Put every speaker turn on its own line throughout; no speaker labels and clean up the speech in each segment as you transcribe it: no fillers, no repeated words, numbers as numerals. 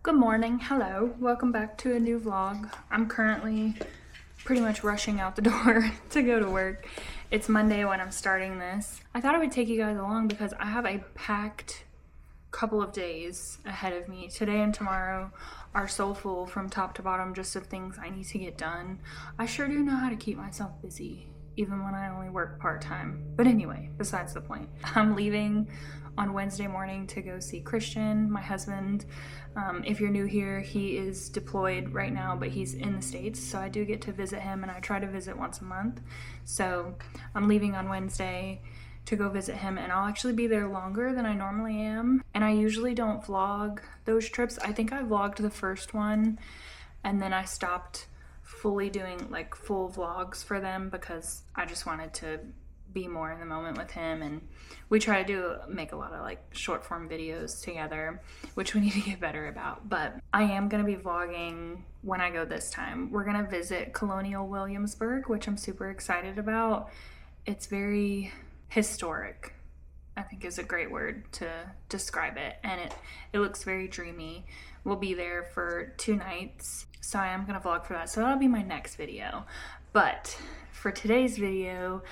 Good morning, hello, welcome back to a new vlog. I'm currently pretty much rushing out the door to go to work. It's Monday when I'm starting this. I thought I would take you guys along because I have a packed couple of days ahead of me. Today and tomorrow are so full from top to bottom just of things I need to get done. I sure do know how to keep myself busy, even when I only work part-time. But anyway, besides the point. I'm leaving on Wednesday morning to go see Christian, my husband. If you're new here, he is deployed right now, but he's in the States, so I do get to visit him, and I try to visit once a month. So I'm leaving on Wednesday to go visit him, and I'll actually be there longer than I normally am. And I usually don't vlog those trips. I think I vlogged the first one, and then I stopped fully doing like full vlogs for them because I just wanted to be more in the moment with him, and we try to make a lot of like short form videos together, which we need to get better about. But I am going to be vlogging when I go this time. We're going to visit Colonial Williamsburg, which I'm super excited about. It's very historic, I think is a great word to describe it, and it looks very dreamy. We'll be there for 2 nights, so I am gonna vlog for that, so that'll be my next video. But for today's video,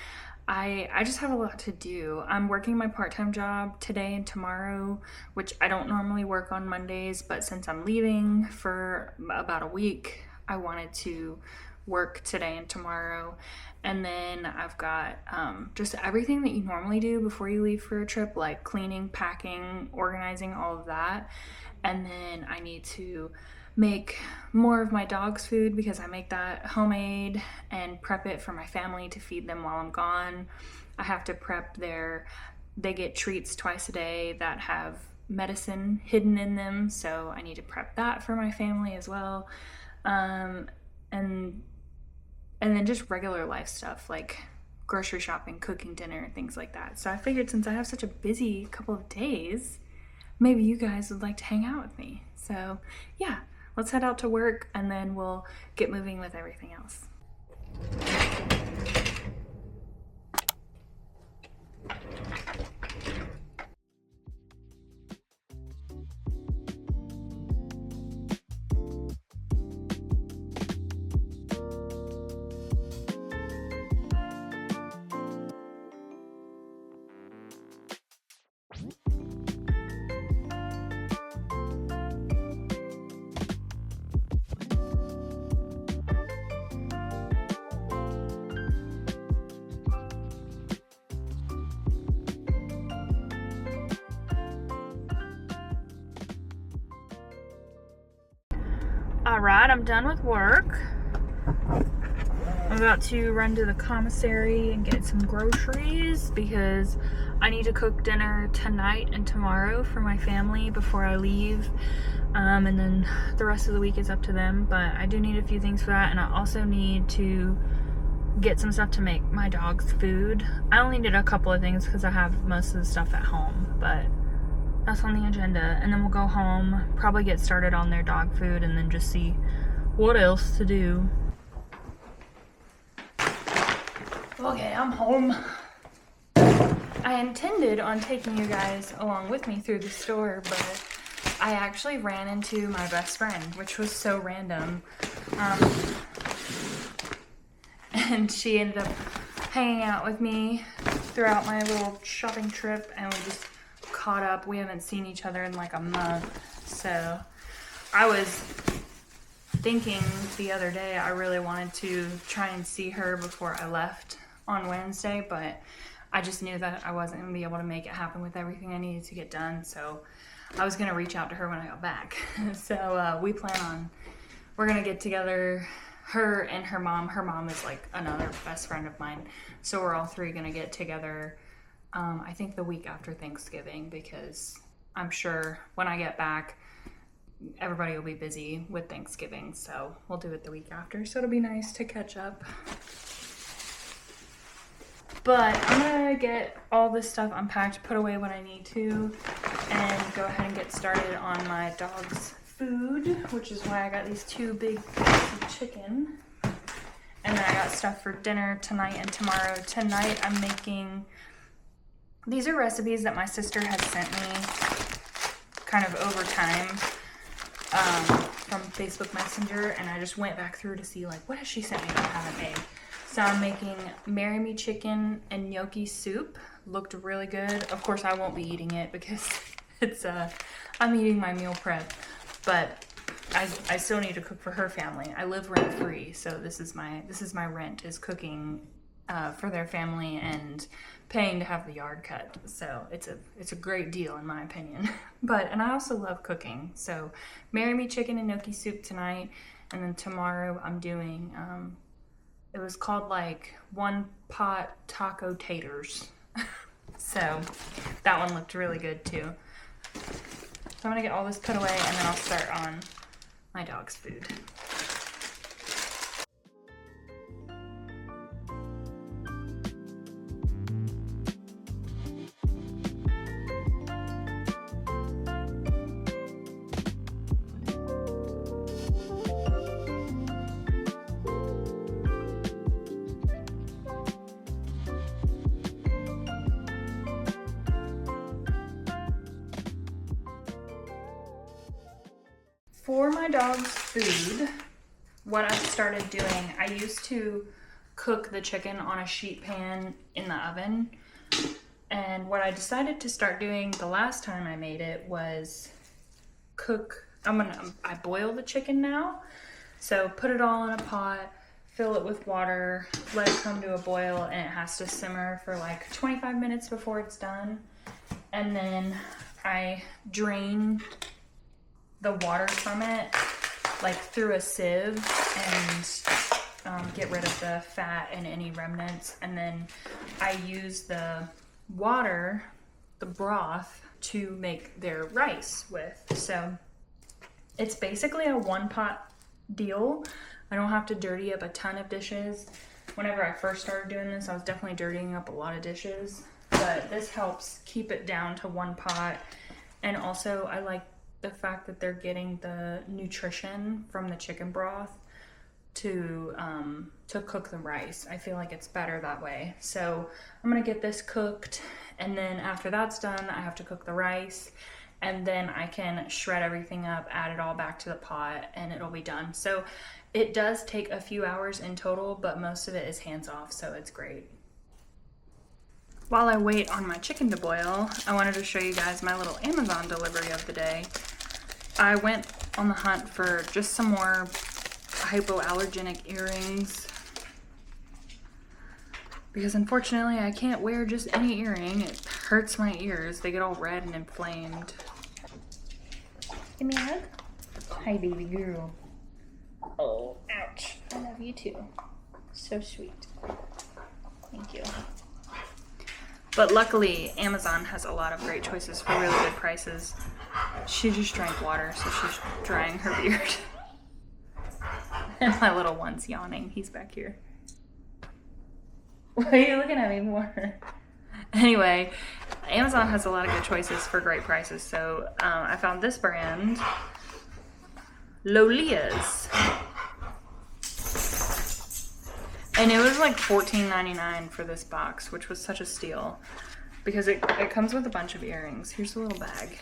I just have a lot to do. I'm working my part-time job today and tomorrow, which I don't normally work on Mondays, but since I'm leaving for about a week, I wanted to work today and tomorrow. And then I've got just everything that you normally do before you leave for a trip, like cleaning, packing, organizing, all of that. And then I need to make more of my dog's food because I make that homemade and prep it for my family to feed them while I'm gone. I have to prep they get treats twice a day that have medicine hidden in them, so I need to prep that for my family as well. And then just regular life stuff like grocery shopping, cooking dinner, things like that. So I figured since I have such a busy couple of days, maybe you guys would like to hang out with me. So yeah, let's head out to work and then we'll get moving with everything else. Alright, I'm done with work. I'm about to run to the commissary and get some groceries because I need to cook dinner tonight and tomorrow for my family before I leave. And then the rest of the week is up to them, but I do need a few things for that, and I also need to get some stuff to make my dog's food. I only did a couple of things because I have most of the stuff at home, but that's on the agenda. And then we'll go home, probably get started on their dog food, and then just see what else to do. Okay, I'm home. I intended on taking you guys along with me through the store, but I actually ran into my best friend, which was so random. And she ended up hanging out with me throughout my little shopping trip, and we just caught up. We haven't seen each other in like a month, so I was thinking the other day I really wanted to try and see her before I left on Wednesday, but I just knew that I wasn't going to be able to make it happen with everything I needed to get done, so I was going to reach out to her when I got back. So we plan on, we're going to get together, her and her mom. Her mom is like another best friend of mine, so we're all three going to get together I think the week after Thanksgiving, because I'm sure when I get back, everybody will be busy with Thanksgiving, so we'll do it the week after, so it'll be nice to catch up. But I'm gonna get all this stuff unpacked, put away what I need to, and go ahead and get started on my dog's food, which is why I got these 2 big pieces of chicken. And then I got stuff for dinner tonight and tomorrow. Tonight I'm making, these are recipes that my sister has sent me kind of over time. from Facebook Messenger, and I just went back through to see like what has she sent me that I haven't made. So I'm making Marry Me chicken and gnocchi soup. Looked really good. Of course I won't be eating it because it's I'm eating my meal prep, but I still need to cook for her family. I live rent free, so this is my rent, is cooking for their family and paying to have the yard cut. So it's a great deal in my opinion. And I also love cooking. So Marry Me chicken and gnocchi soup tonight, and then tomorrow I'm doing it was called like one pot taco taters. So that one looked really good too. So I'm gonna get all this put away and then I'll start on my dog's food. For my dog's food, what I've started doing, I used to cook the chicken on a sheet pan in the oven. And what I decided to start doing the last time I made it was I boil the chicken now. So put it all in a pot, fill it with water, let it come to a boil, and it has to simmer for like 25 minutes before it's done. And then I drain the water from it like through a sieve and get rid of the fat and any remnants, and then I use the water, the broth, to make their rice with. So it's basically a one pot deal. I don't have to dirty up a ton of dishes. Whenever I first started doing this, I was definitely dirtying up a lot of dishes, but this helps keep it down to one pot. And also I like the fact that they're getting the nutrition from the chicken broth to cook the rice. I feel like it's better that way. So I'm gonna get this cooked, and then after that's done, I have to cook the rice, and then I can shred everything up, add it all back to the pot, and it'll be done. So it does take a few hours in total, but most of it is hands off, so it's great. While I wait on my chicken to boil, I wanted to show you guys my little Amazon delivery of the day. I went on the hunt for just some more hypoallergenic earrings because unfortunately I can't wear just any earring. It hurts my ears. They get all red and inflamed. Give me a hug. Hi, baby girl. Oh, ouch. I love you too. So sweet. Thank you. But luckily, Amazon has a lot of great choices for really good prices. She just drank water, so she's drying her beard. And my little one's yawning. He's back here. Why are you looking at me for? Anyway, Amazon has a lot of good choices for great prices. So I found this brand, Lolia's. And it was like $14.99 for this box, which was such a steal because it comes with a bunch of earrings. Here's a little bag.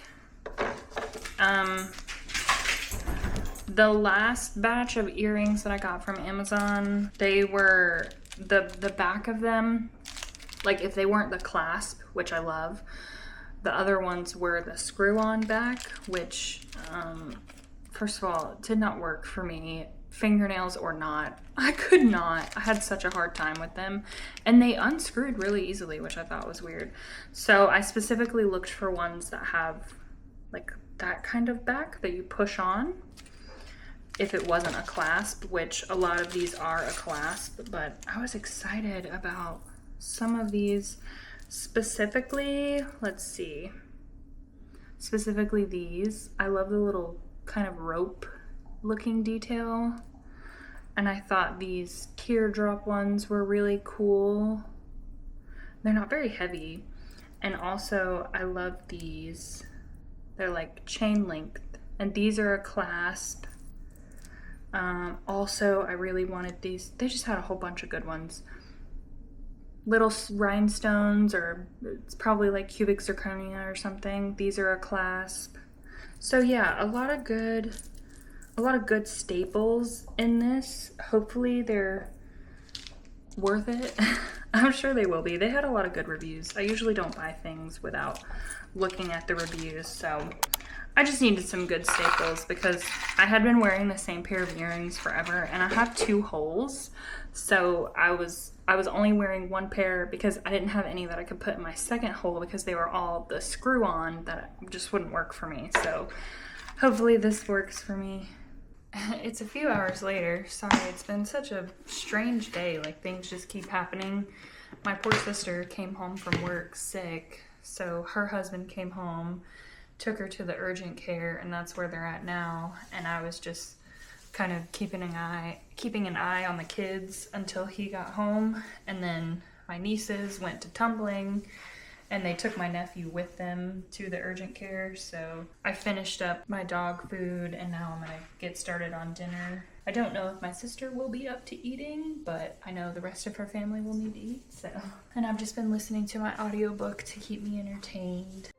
The last batch of earrings that I got from Amazon, they were the back of them, like if they weren't the clasp, which I love, the other ones were the screw-on back, which first of all, did not work for me. Fingernails or not, I could not. I had such a hard time with them, and they unscrewed really easily, which I thought was weird. So I specifically looked for ones that have like that kind of back that you push on if it wasn't a clasp, which a lot of these are a clasp, but I was excited about some of these. Specifically, let's see, specifically these. I love the little kind of rope looking detail, and I thought these teardrop ones were really cool. They're not very heavy, and also I love these. They're like chain linked, and these are a clasp. Also, I really wanted these. They just had a whole bunch of good ones. Little rhinestones, or it's probably like cubic zirconia or something. These are a clasp. So yeah, a lot of good a lot of good staples in this. Hopefully they're worth it. I'm sure they will be. They had a lot of good reviews. I usually don't buy things without looking at the reviews, so I just needed some good staples because I had been wearing the same pair of earrings forever, and I have 2 holes, so I was only wearing 1 pair because I didn't have any that I could put in my second hole because they were all the screw on that just wouldn't work for me. So hopefully this works for me. It's a few hours later. Sorry, it's been such a strange day. Like, things just keep happening. My poor sister came home from work sick, so her husband came home, took her to the urgent care, and that's where they're at now. And I was just kind of keeping an eye on the kids until he got home. And then my nieces went to tumbling, and they took my nephew with them to the urgent care. So I finished up my dog food, and now I'm gonna get started on dinner. I don't know if my sister will be up to eating, but I know the rest of her family will need to eat, so. And I've just been listening to my audiobook to keep me entertained.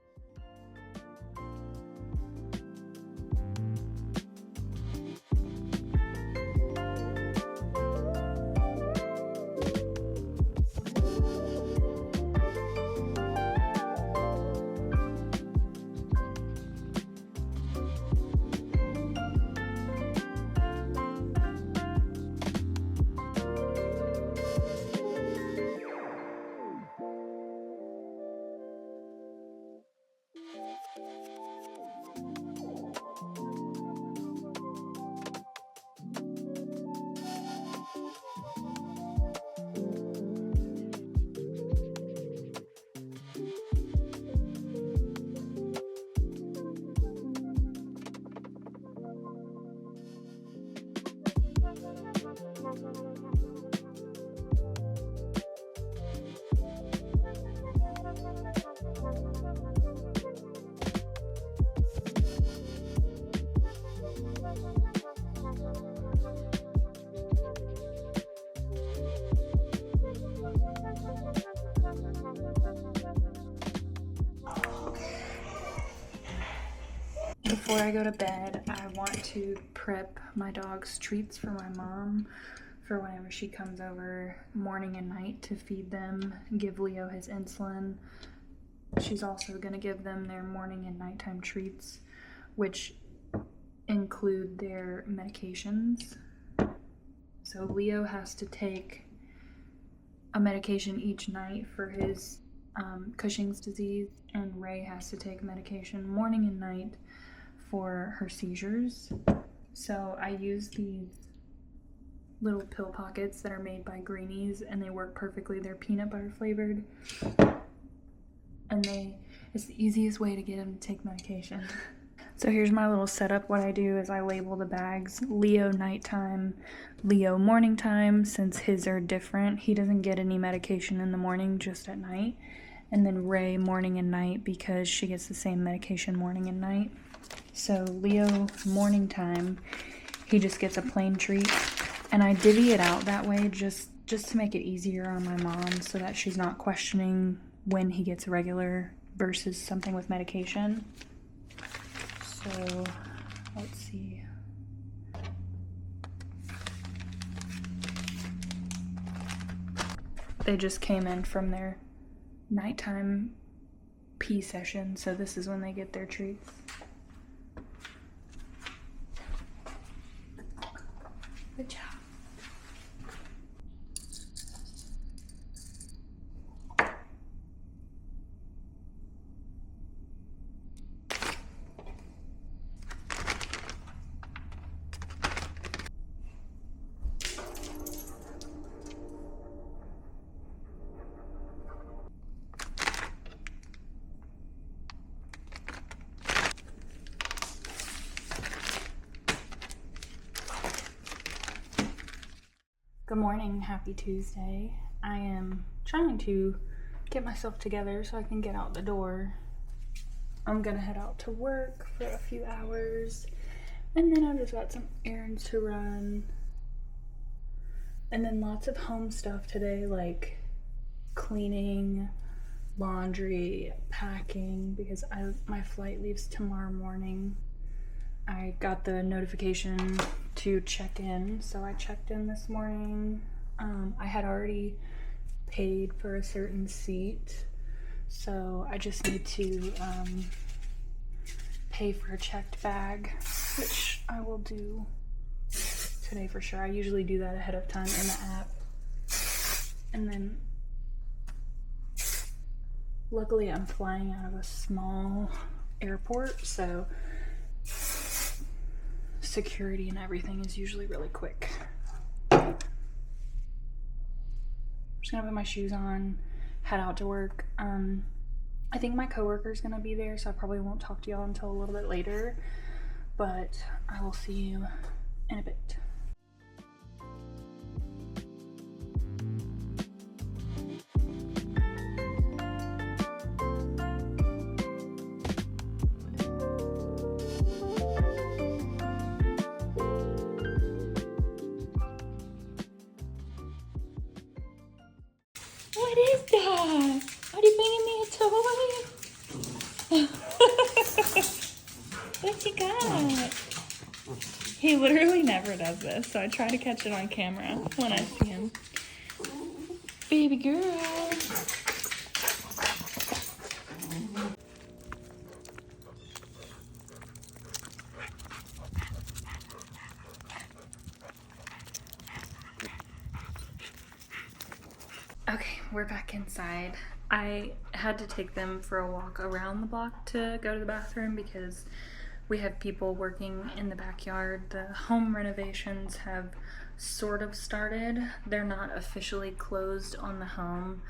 Before I go to bed, I want to prep my dog's treats for my mom for whenever she comes over morning and night to feed them, give Leo his insulin. She's also going to give them their morning and nighttime treats, which include their medications. So Leo has to take a medication each night for his Cushing's disease, and Ray has to take medication morning and night for her seizures. So I use these little pill pockets that are made by Greenies, and they work perfectly. They're peanut butter flavored, and it's the easiest way to get them to take medication. So here's my little setup. What I do is I label the bags Leo nighttime, Leo morning time, since his are different. He doesn't get any medication in the morning, just at night. And then Ray morning and night, because she gets the same medication morning and night. So Leo morning time, he just gets a plain treat, and I divvy it out that way just to make it easier on my mom, so that she's not questioning when he gets regular versus something with medication. So let's see. They just came in from their nighttime pee session, so this is when they get their treats. Good job. Good morning, happy Tuesday. I am trying to get myself together so I can get out the door. I'm gonna head out to work for a few hours, and then I've just got some errands to run. And then lots of home stuff today, like cleaning, laundry, packing, because my flight leaves tomorrow morning. I got the notification to check in, so I checked in this morning. I had already paid for a certain seat, so I just need to pay for a checked bag, which I will do today for sure. I usually do that ahead of time in the app. And then luckily I'm flying out of a small airport, so security and everything is usually really quick. I'm just gonna put my shoes on, head out to work. I think my coworker's gonna be there, so I probably won't talk to y'all until a little bit later, but I will see you in a bit. What is that? Are you bringing me a toy? What you got? He literally never does this, so I try to catch it on camera when I see him. Baby girl. Okay, we're back inside. I had to take them for a walk around the block to go to the bathroom because we have people working in the backyard. The home renovations have sort of started. They're not officially closed on the home,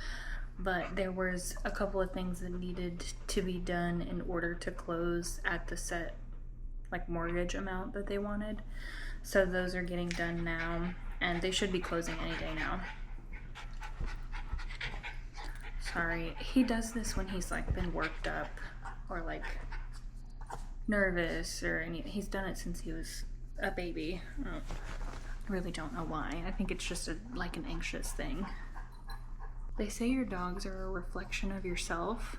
but there was a couple of things that needed to be done in order to close at the set mortgage amount that they wanted. So those are getting done now, and they should be closing any day now. Sorry, he does this when he's been worked up or nervous or anything. He's done it since he was a baby. I really don't know why. I think it's just an anxious thing. They say your dogs are a reflection of yourself,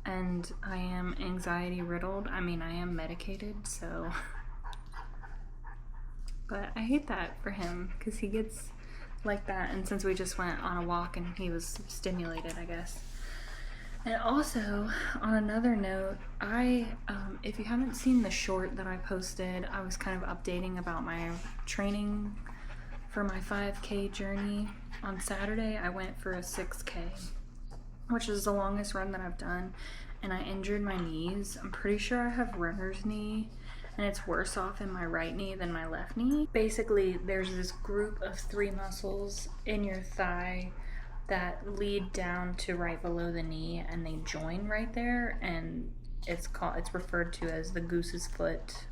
and I am anxiety riddled. I mean, I am medicated, so. But I hate that for him because he gets like that, and since we just went on a walk and he was stimulated, I guess. And also, on another note, if you haven't seen the short that I posted, I was kind of updating about my training for my 5K journey. On Saturday, I went for a 6K, which is the longest run that I've done, and I injured my knees. I'm pretty sure I have runner's knee, and it's worse off in my right knee than my left knee. Basically, there's this group of 3 muscles in your thigh that lead down to right below the knee, and they join right there, and it's referred to as the goose's foot,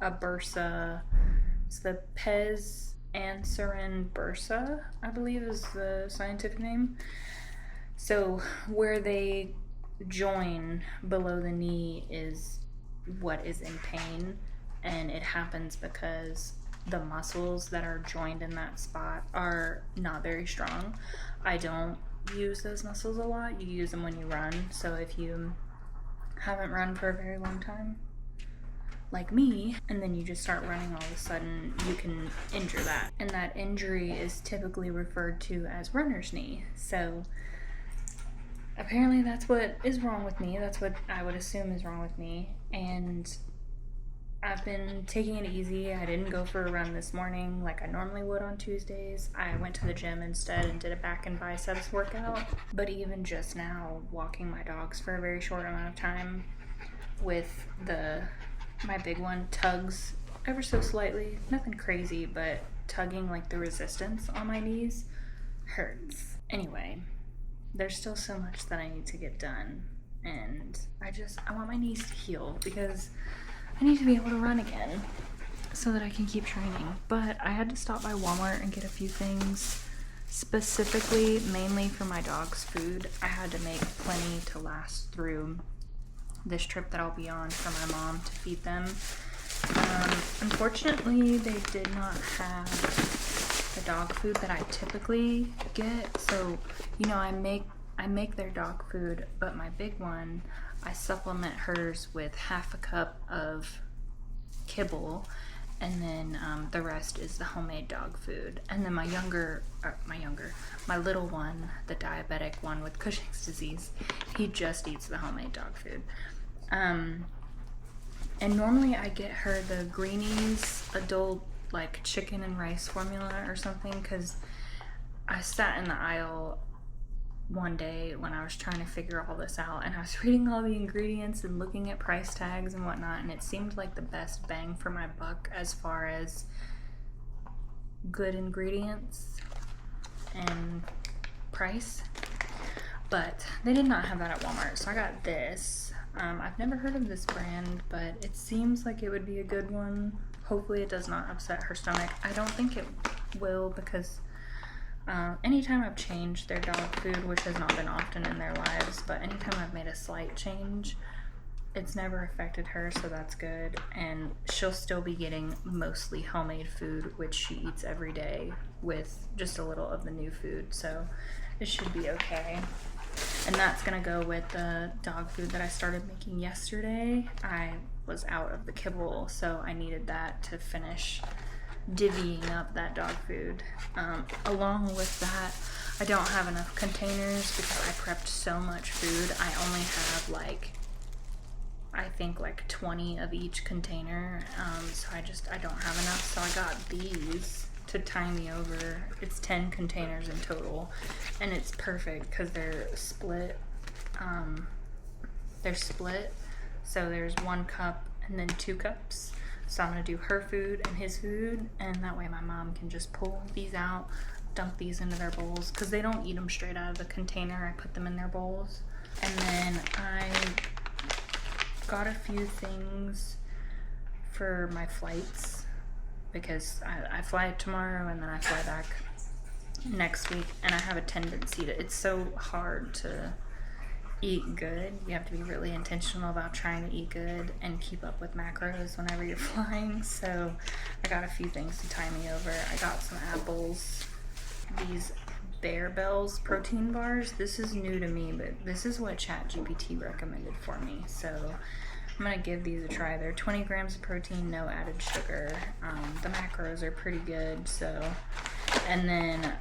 a bursa. It's the pes anserin bursa, I believe is the scientific name. So where they join below the knee is what is in pain, and it happens because the muscles that are joined in that spot are not very strong. I don't use those muscles a lot. You use them when you run, so if you haven't run for a very long time, like me, and then you just start running all of a sudden, you can injure that. And that injury is typically referred to as runner's knee. So apparently that's what is wrong with me. That's what I would assume is wrong with me. And I've been taking it easy. I didn't go for a run this morning like I normally would on Tuesdays. I went to the gym instead and did a back and biceps workout. But even just now, walking my dogs for a very short amount of time with my big one tugs ever so slightly, nothing crazy, but tugging the resistance on my knees hurts. Anyway, there's still so much that I need to get done, and I want my knees to heal because I need to be able to run again so that I can keep training. But I had to stop by Walmart and get a few things, specifically mainly for my dog's food. I had to make plenty to last through this trip that I'll be on for my mom to feed them. Unfortunately, they did not have the dog food that I typically get. So, I make their dog food, but my big one, I supplement hers with half a cup of kibble, and then the rest is the homemade dog food. And then my little one, the diabetic one with Cushing's disease, he just eats the homemade dog food. And normally I get her the Greenies adult like chicken and rice formula or something, because I sat in the aisle one day when I was trying to figure all this out, and I was reading all the ingredients and looking at price tags and whatnot, and it seemed like the best bang for my buck as far as good ingredients and price. But they did not have that at Walmart, so I got this. I've never heard of this brand, but it seems like it would be a good one. Hopefully it does not upset her stomach. I don't think it will, because anytime I've changed their dog food, which has not been often in their lives, but anytime I've made a slight change, it's never affected her, so that's good. And she'll still be getting mostly homemade food, which she eats every day, with just a little of the new food, so it should be okay. And that's gonna go with the dog food that I started making yesterday. I was out of the kibble, so I needed that to finish divvying up that dog food. Along with that, I don't have enough containers because I prepped so much food. I only have I think 20 of each container, so I don't have enough, so I got these to tie me over. It's 10 containers in total, and it's perfect because they're split. So there's 1 cup and then 2 cups. So I'm gonna do her food and his food, and that way my mom can just pull these out, dump these into their bowls, because they don't eat them straight out of the container. I put them in their bowls. And then I got a few things for my flights, because I fly tomorrow and then I fly back next week, and I have a tendency to, it's so hard to eat good. You have to be really intentional about trying to eat good and keep up with macros whenever you're flying. So I got a few things to tie me over. I got some apples, these Bear Bells protein bars. This is new to me, but this is what ChatGPT recommended for me, so I'm gonna give these a try. They're 20 grams of protein, no added sugar. The macros are pretty good, so. And then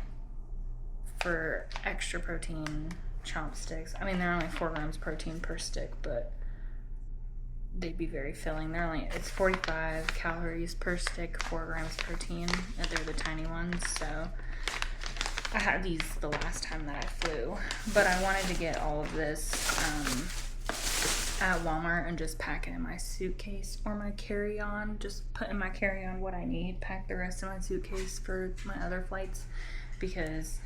for extra protein, chopsticks. I mean, they're only 4 grams protein per stick, but they'd be very filling. It's 45 calories per stick, 4 grams protein, and they're the tiny ones, so. I had these the last time that I flew, but I wanted to get all of this at Walmart and just pack it in my suitcase or my carry-on. Just put in my carry-on what I need, pack the rest of my suitcase for my other flights, because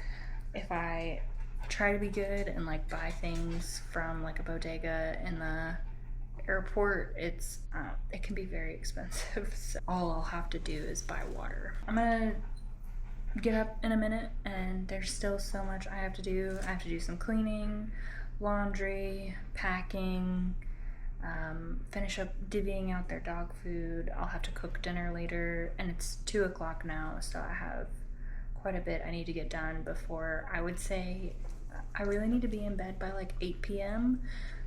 if I try to be good and buy things from a bodega in the airport, it can be very expensive. So all I'll have to do is buy water. I'm gonna get up in a minute, and there's still so much I have to do. I have to do some cleaning, laundry, packing, finish up divvying out their dog food. I'll have to cook dinner later, and it's 2 o'clock now, so I have quite a bit I need to get done before, I would say, I really need to be in bed by 8 p.m.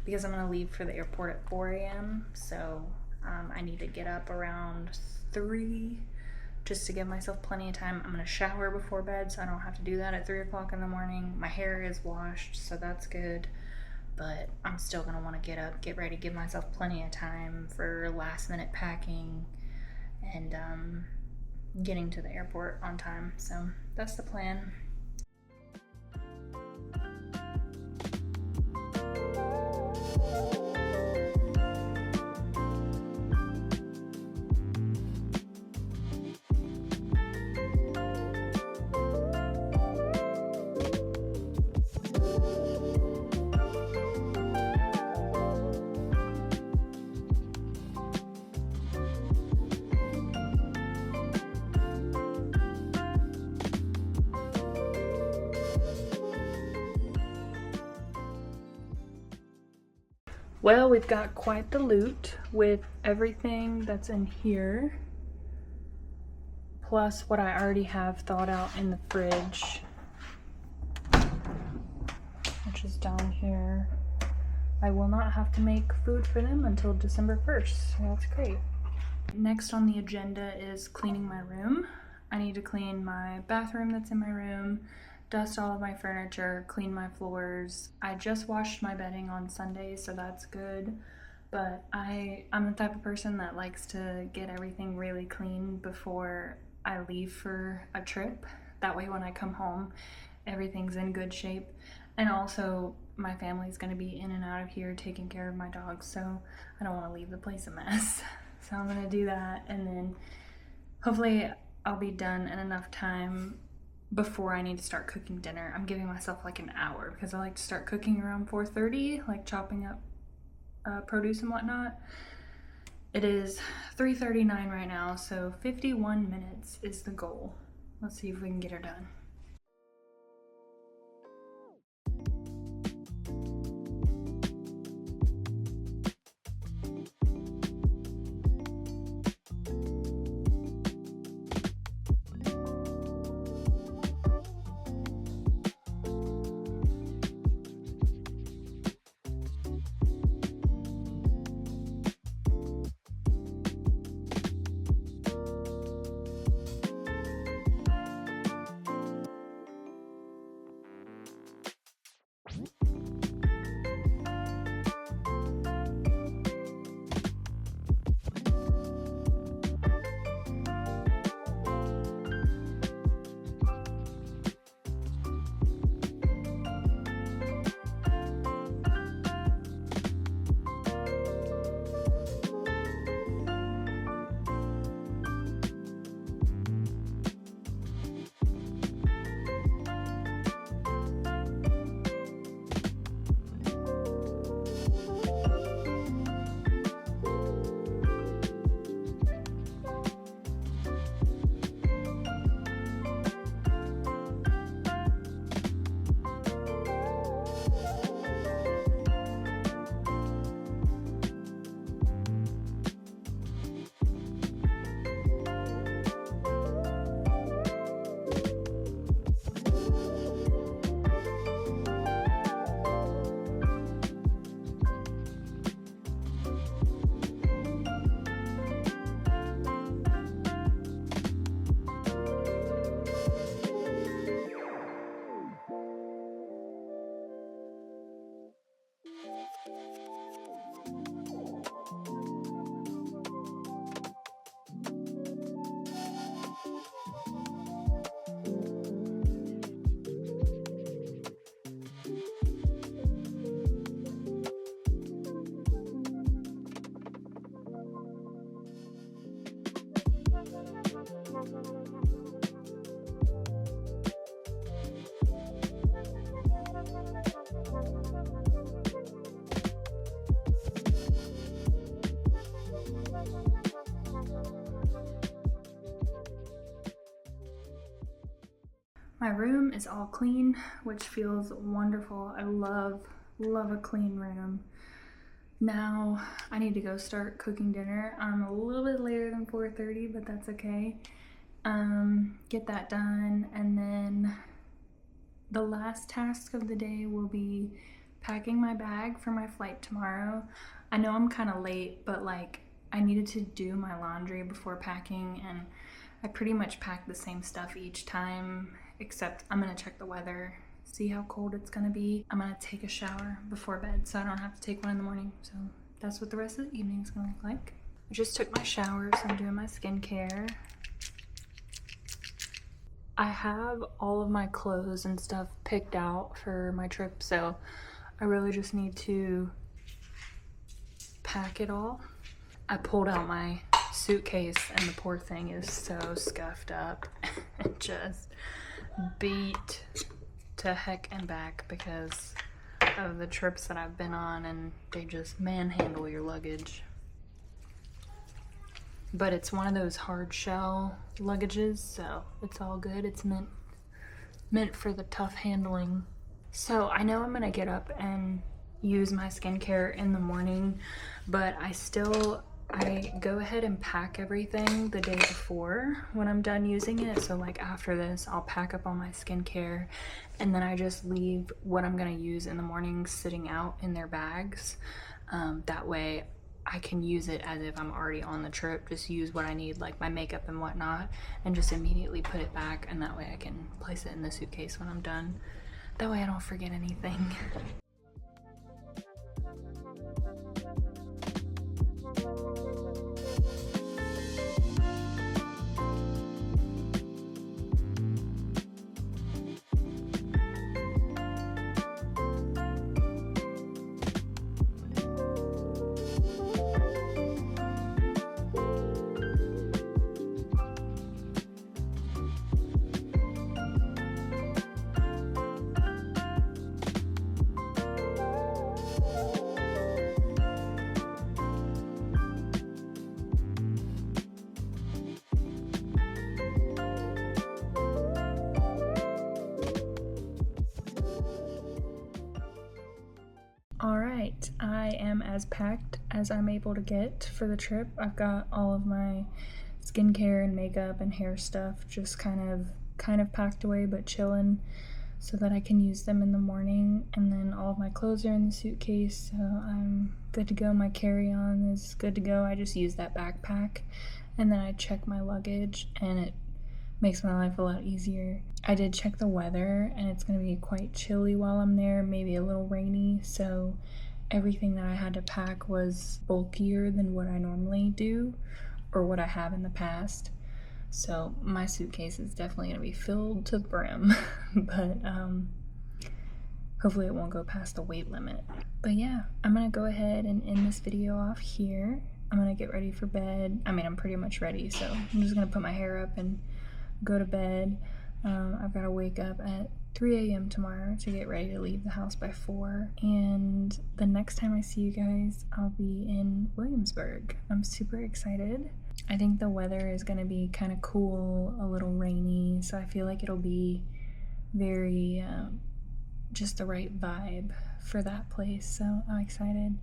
because I'm gonna leave for the airport at 4 a.m. So I need to get up around 3 just to give myself plenty of time. I'm gonna shower before bed, so I don't have to do that at 3 o'clock in the morning. My hair is washed, so that's good, but I'm still gonna wanna get up, get ready, give myself plenty of time for last minute packing and getting to the airport on time. So that's the plan. Well, we've got quite the loot with everything that's in here, plus what I already have thawed out in the fridge, which is down here. I will not have to make food for them until December 1st, so that's great. Next on the agenda is cleaning my room. I need to clean my bathroom that's in my room, dust all of my furniture, clean my floors. I just washed my bedding on Sunday, so that's good. But I'm the type of person that likes to get everything really clean before I leave for a trip. That way when I come home, everything's in good shape. And also, my family's gonna be in and out of here taking care of my dogs, so I don't wanna leave the place a mess. So I'm gonna do that, and then hopefully I'll be done in enough time before I need to start cooking dinner. I'm giving myself like an hour because I like to start cooking around 4:30, like chopping up produce and whatnot. It is 3:39 right now, so 51 minutes is the goal. Let's see if we can get her done. My room is all clean, which feels wonderful. I love a clean room. Now I need to go start cooking dinner. I'm a little bit later than 4:30, but that's okay. Get that done, and then the last task of the day will be packing my bag for my flight tomorrow. I know I'm kind of late, but like I needed to do my laundry before packing, and I pretty much pack the same stuff each time, except I'm gonna check the weather, see how cold it's gonna be. I'm gonna take a shower before bed so I don't have to take one in the morning. So that's what the rest of the evening is gonna look like. I just took my shower, so I'm doing my skincare. I have all of my clothes and stuff picked out for my trip, so I really just need to pack it all. I pulled out my suitcase and the poor thing is so scuffed up and just beat to heck and back because of the trips that I've been on, and they just manhandle your luggage. But it's one of those hard shell luggages, so it's all good. It's meant for the tough handling. So I know I'm gonna get up and use my skincare in the morning, but I still I go ahead and pack everything the day before when I'm done using it. So like after this, I'll pack up all my skincare, and then I just leave what I'm gonna use in the morning sitting out in their bags. That way I can use it as if I'm already on the trip, just use what I need, like my makeup and whatnot, and just immediately put it back, and that way I can place it in the suitcase when I'm done. That way I don't forget anything. Alright, I am as packed as I'm able to get for the trip. I've got all of my skincare and makeup and hair stuff just kind of packed away but chilling so that I can use them in the morning, and then all of my clothes are in the suitcase, so I'm good to go. My carry-on is good to go. I just use that backpack and then I check my luggage, and it makes my life a lot easier. I did check the weather, and it's going to be quite chilly while I'm there, maybe a little rainy, so everything that I had to pack was bulkier than what I normally do or what I have in the past. So my suitcase is definitely going to be filled to the brim, but hopefully it won't go past the weight limit. But yeah, I'm going to go ahead and end this video off here. I'm going to get ready for bed. I mean, I'm pretty much ready, so I'm just going to put my hair up and go to bed. I've got to wake up at 3 a.m. tomorrow to get ready to leave the house by 4. And the next time I see you guys, I'll be in Williamsburg. I'm super excited. I think the weather is going to be kind of cool, a little rainy, so I feel like it'll be very just the right vibe for that place, so I'm excited.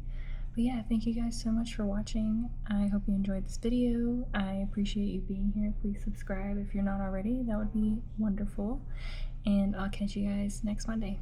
But yeah, thank you guys so much for watching. I hope you enjoyed this video. I appreciate you being here. Please subscribe if you're not already. That would be wonderful. And I'll catch you guys next Monday.